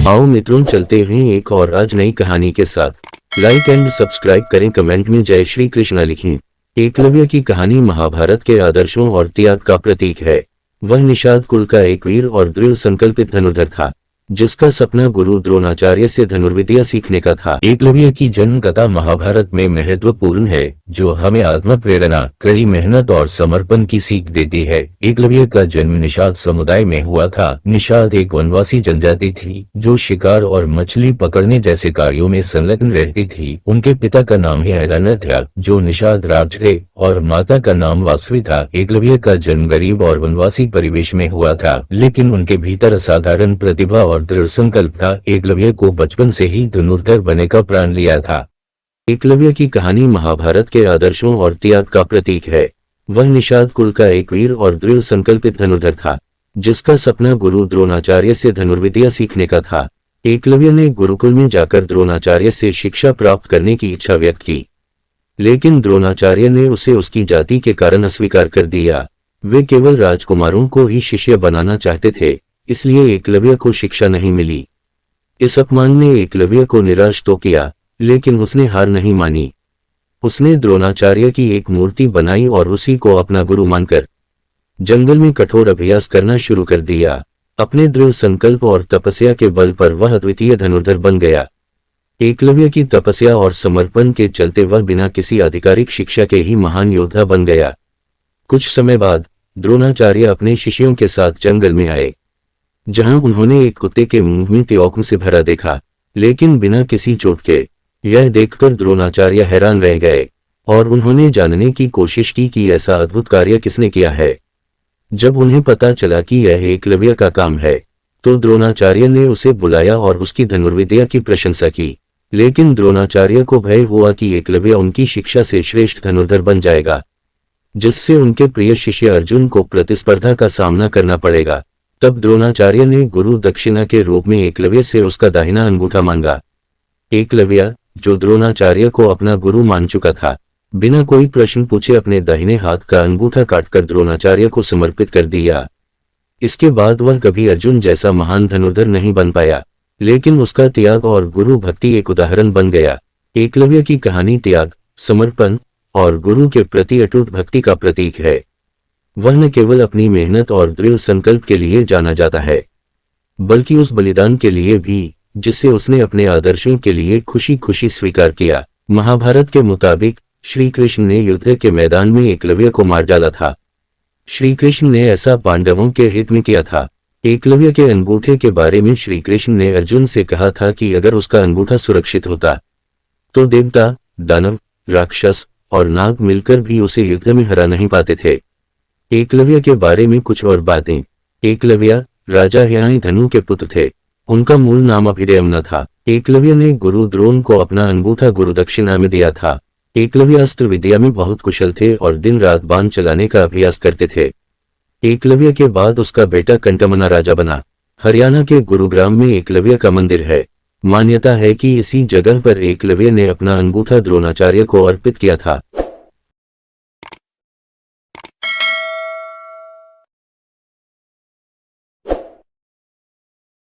आओ मित्रों, चलते हैं एक और आज नई कहानी के साथ। लाइक एंड सब्सक्राइब करें, कमेंट में जय श्री कृष्ण लिखें। एकलव्य की कहानी महाभारत के आदर्शों और त्याग का प्रतीक है। वह निषाद कुल का एक वीर और दृढ़ संकल्पित धनुर्धर था, जिसका सपना गुरु द्रोणाचार्य से धनुर्विद्या सीखने का था। एकलव्य की जन्म कथा महाभारत में महत्वपूर्ण है, जो हमें आत्म प्रेरणा, कड़ी मेहनत और समर्पण की सीख देती है। एकलव्य का जन्म निषाद समुदाय में हुआ था। निषाद एक वनवासी जनजाति थी, जो शिकार और मछली पकड़ने जैसे कार्यों में संलग्न रहती थी। उनके पिता का नाम हिरण्य था, जो निषाद राज थे, और माता का नाम वासवी था। एकलव्य का जन्म गरीब और वनवासी परिवेश में हुआ था, लेकिन उनके भीतर असाधारण प्रतिभा और दृढ़ संकल्प था। एकलव्य को बचपन से ही धनुर्धर बनने का प्रण लिया था। एकलव्य की कहानी महाभारत के आदर्शों और त्याग का प्रतीक है। वह निषाद कुल का एक वीर और दृढ़ संकल्पित धनुर्धर था, जिसका सपना गुरु द्रोणाचार्य से धनुर्विद्या सीखने का था। एकलव्य ने गुरुकुल में जाकर द्रोणाचार्य से शिक्षा प्राप्त करने की इच्छा व्यक्त की, लेकिन द्रोणाचार्य ने उसे उसकी जाति के कारण अस्वीकार कर दिया। वे केवल राजकुमारों को ही शिष्य बनाना चाहते थे, इसलिए एकलव्य को शिक्षा नहीं मिली। इस अपमान ने एकलव्य को निराश तो किया, लेकिन उसने हार नहीं मानी। उसने द्रोणाचार्य की एक मूर्ति बनाई और उसी को अपना गुरु मानकर जंगल में कठोर अभ्यास करना शुरू कर दिया। अपने दृढ़ संकल्प और तपस्या के बल पर वह अद्वितीय धनुर्धर बन गया। एकलव्य की तपस्या और समर्पण के चलते वह बिना किसी आधिकारिक शिक्षा के ही महान योद्धा बन गया। कुछ समय बाद द्रोणाचार्य अपने शिष्यों के साथ जंगल में आए, जहां उन्होंने एक कुत्ते के मुंह में त्योक से भरा देखा, लेकिन बिना किसी चोट के। यह देखकर द्रोणाचार्य हैरान रह गए और उन्होंने जानने की कोशिश की कि ऐसा अद्भुत कार्य किसने किया है। जब उन्हें पता चला कि यह एकलव्य का काम है, तो द्रोणाचार्य ने उसे बुलाया और उसकी धनुर्विद्या की प्रशंसा की। लेकिन द्रोणाचार्य को भय हुआ कि एकलव्य उनकी शिक्षा से श्रेष्ठ धनुर्धर बन जाएगा, जिससे उनके प्रिय शिष्य अर्जुन को प्रतिस्पर्धा का सामना करना पड़ेगा। तब द्रोणाचार्य ने गुरु दक्षिणा के रूप में एकलव्य से उसका दाहिना अंगूठा मांगा। एकलव्य, जो द्रोणाचार्य को अपना गुरु मान चुका था, बिना कोई प्रश्न पूछे अपने दाहिने हाथ का अंगूठा काटकर द्रोणाचार्य को समर्पित कर दिया। इसके बाद वह कभी अर्जुन जैसा महान धनुर्धर नहीं बन पाया, लेकिन उसका त्याग और गुरु भक्ति एक उदाहरण बन गया। एकलव्य की कहानी त्याग, समर्पण और गुरु के प्रति अटूट भक्ति का प्रतीक है। वह न केवल अपनी मेहनत और दृढ़ संकल्प के लिए जाना जाता है, बल्कि उस बलिदान के लिए भी जिसे उसने अपने आदर्शों के लिए खुशी खुशी स्वीकार किया। महाभारत के मुताबिक श्री कृष्ण ने युद्ध के मैदान में एकलव्य को मार डाला था। श्री कृष्ण ने ऐसा पांडवों के हित में किया था। एकलव्य के अंगूठे के बारे में श्री कृष्ण ने अर्जुन से कहा था कि अगर उसका अंगूठा सुरक्षित होता, तो देवता, दानव, राक्षस और नाग मिलकर भी उसे युद्ध में हरा नहीं पाते थे। एकलव्य के बारे में कुछ और बातें। एकलव्य राजा हिरण्यधनु के पुत्र थे। उनका मूल नाम अभिमन्यु था। एकलव्य ने गुरु द्रोण को अपना अंगूठा गुरु दक्षिणा में दिया था। एकलव्य अस्त्र विद्या में बहुत कुशल थे और दिन रात बाण चलाने का अभ्यास करते थे। एकलव्य के बाद उसका बेटा कंटमना राजा बना। हरियाणा के गुरुग्राम में एकलव्य का मंदिर है। मान्यता है कि इसी जगह पर एकलव्य ने अपना अंगूठा द्रोणाचार्य को अर्पित किया था।